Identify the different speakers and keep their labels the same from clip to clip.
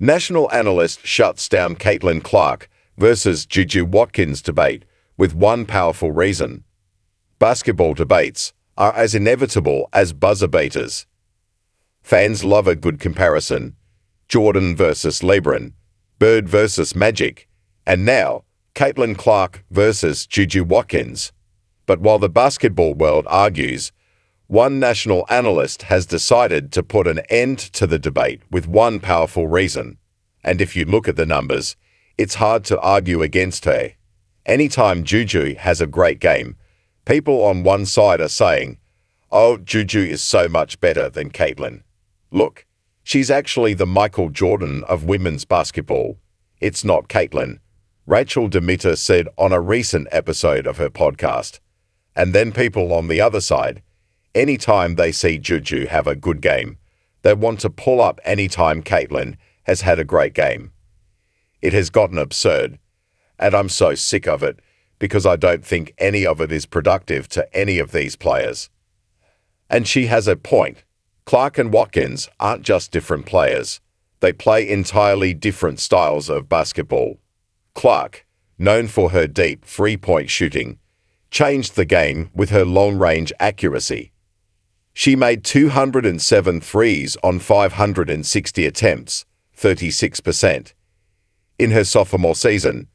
Speaker 1: National Analyst shuts down Caitlin Clark versus Juju Watkins debate with one powerful reason. Basketball debates are as inevitable as buzzer beaters. Fans love a good comparison. Jordan versus Lebron, Bird versus Magic, and now Caitlin Clark versus Juju Watkins. But while the basketball world argues, one national analyst has decided to put an end to the debate with one powerful reason. And if you look at the numbers, it's hard to argue against her. Anytime Juju has a great game, people on one side are saying, "Oh, Juju is so much better than Caitlin. Look, she's actually the Michael Jordan of women's basketball. It's not Caitlin," Rachael Demita said on a recent episode of her podcast. And then people on the other side, anytime they see Juju have a good game, they want to pull up anytime Caitlin has had a great game. It has gotten absurd, and I'm so sick of it because I don't think any of it is productive to any of these players. And she has a point. Clark and Watkins aren't just different players. They play entirely different styles of basketball. Clark, known for her deep three-point shooting, changed the game with her long-range accuracy. She made 207 threes on 560 attempts, 36%, in her sophomore season,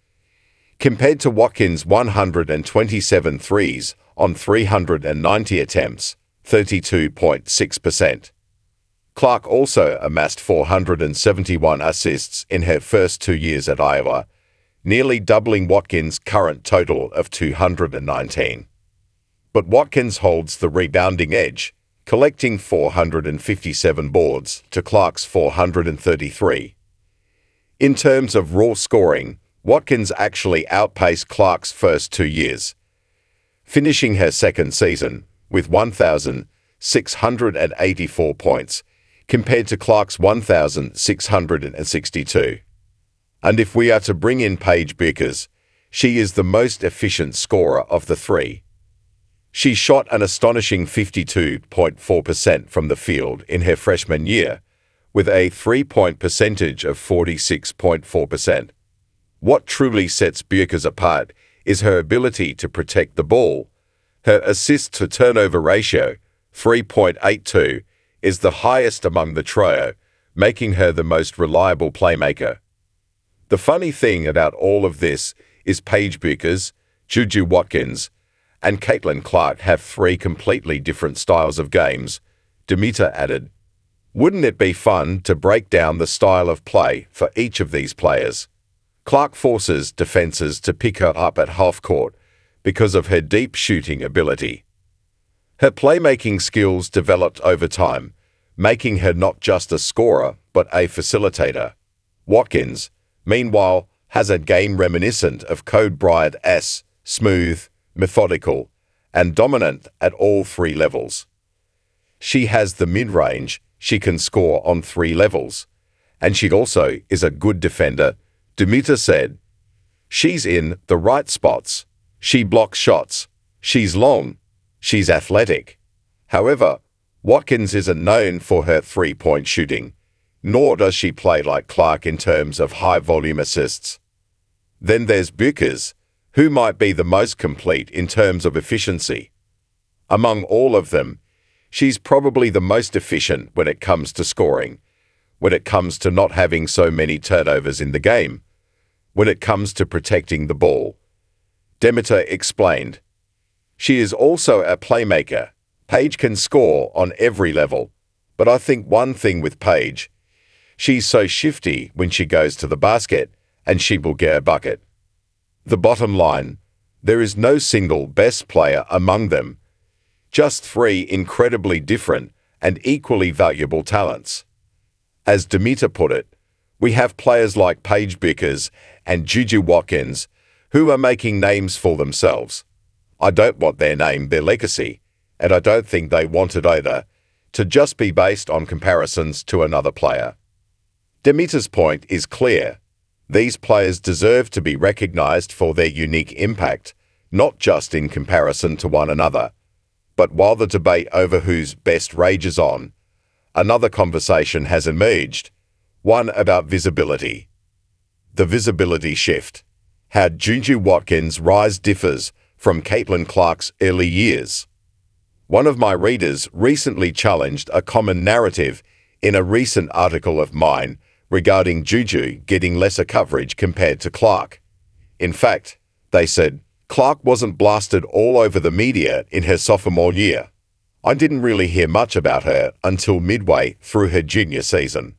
Speaker 1: compared to Watkins' 127 threes on 390 attempts, 32.6%. Clark also amassed 471 assists in her first 2 years at Iowa, nearly doubling Watkins' current total of 219. But Watkins holds the rebounding edge, collecting 457 boards to Clark's 433. In terms of raw scoring, Watkins actually outpaced Clark's first 2 years, finishing her second season with 1,684 points compared to Clark's 1,662. And if we are to bring in Paige Bueckers, she is the most efficient scorer of the three. She shot an astonishing 52.4% from the field in her freshman year, with a three-point percentage of 46.4%. What truly sets Bueckers apart is her ability to protect the ball. Her assist-to-turnover ratio, 3.82, is the highest among the trio, making her the most reliable playmaker. The funny thing about all of this is Paige Bueckers, Juju Watkins, and Caitlin Clark have three completely different styles of games, Demita added. Wouldn't it be fun to break down the style of play for each of these players? Clark forces defenses to pick her up at half court because of her deep shooting ability. Her playmaking skills developed over time, making her not just a scorer but a facilitator. Watkins, meanwhile, has a game reminiscent of Kobe Bryant-esque, smooth, methodical, and dominant at all three levels. She has the mid-range, she can score on three levels, and she also is a good defender, Demita said. She's in the right spots, she blocks shots, she's long, she's athletic. However, Watkins isn't known for her three-point shooting, nor does she play like Clark in terms of high-volume assists. Then there's Bueckers, who might be the most complete in terms of efficiency. Among all of them, she's probably the most efficient when it comes to scoring, when it comes to not having so many turnovers in the game, when it comes to protecting the ball. Demita explained. She is also a playmaker. Paige can score on every level, but I think one thing with Paige, she's so shifty when she goes to the basket, and she will get a bucket. The bottom line, there is no single best player among them, just three incredibly different and equally valuable talents. As Demita put it, we have players like Paige Bueckers and Juju Watkins who are making names for themselves. I don't want their name, their legacy, and I don't think they want it either, to just be based on comparisons to another player. Demita's point is clear. These players deserve to be recognized for their unique impact, not just in comparison to one another. But while the debate over who's best rages on, another conversation has emerged. One about visibility. The visibility shift. How Juju Watkins' rise differs from Caitlin Clark's early years. One of my readers recently challenged a common narrative in a recent article of mine regarding Juju getting lesser coverage compared to Clark. In fact, they said, Clark wasn't blasted all over the media in her sophomore year. I didn't really hear much about her until midway through her junior season.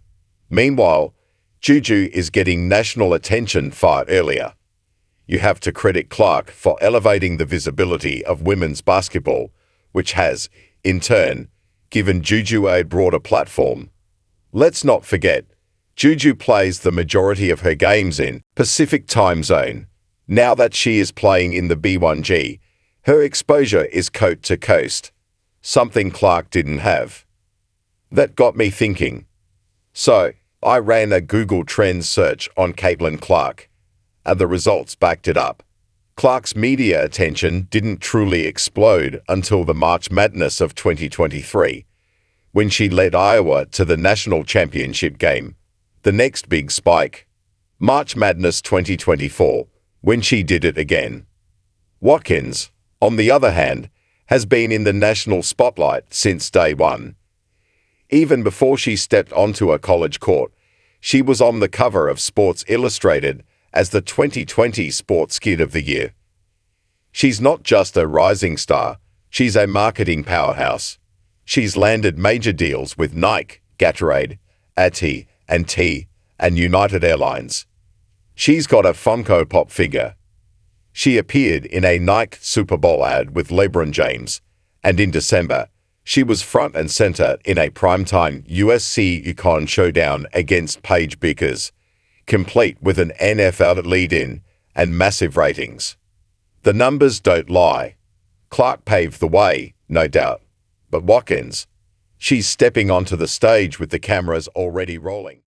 Speaker 1: Meanwhile, Juju is getting national attention far earlier. You have to credit Clark for elevating the visibility of women's basketball, which has, in turn, given Juju a broader platform. Let's not forget, Juju plays the majority of her games in Pacific time zone. Now that she is playing in the B1G, her exposure is coast to coast, something Clark didn't have. That got me thinking. So, I ran a Google Trends search on Caitlin Clark, and the results backed it up. Clark's media attention didn't truly explode until the March Madness of 2023, when she led Iowa to the national championship game. The next big spike, March Madness 2024, when she did it again. Watkins, on the other hand, has been in the national spotlight since day one. Even before she stepped onto a college court, she was on the cover of Sports Illustrated as the 2020 Sports Kid of the Year. She's not just a rising star, she's a marketing powerhouse. She's landed major deals with Nike, Gatorade, AT&T, and United Airlines. She's got a Funko Pop figure. She appeared in a Nike Super Bowl ad with Lebron James, and in December, she was front and center in a primetime USC-UConn showdown against Paige Bueckers, complete with an NFL lead-in and massive ratings. The numbers don't lie. Clark paved the way, no doubt. But Watkins, she's stepping onto the stage with the cameras already rolling.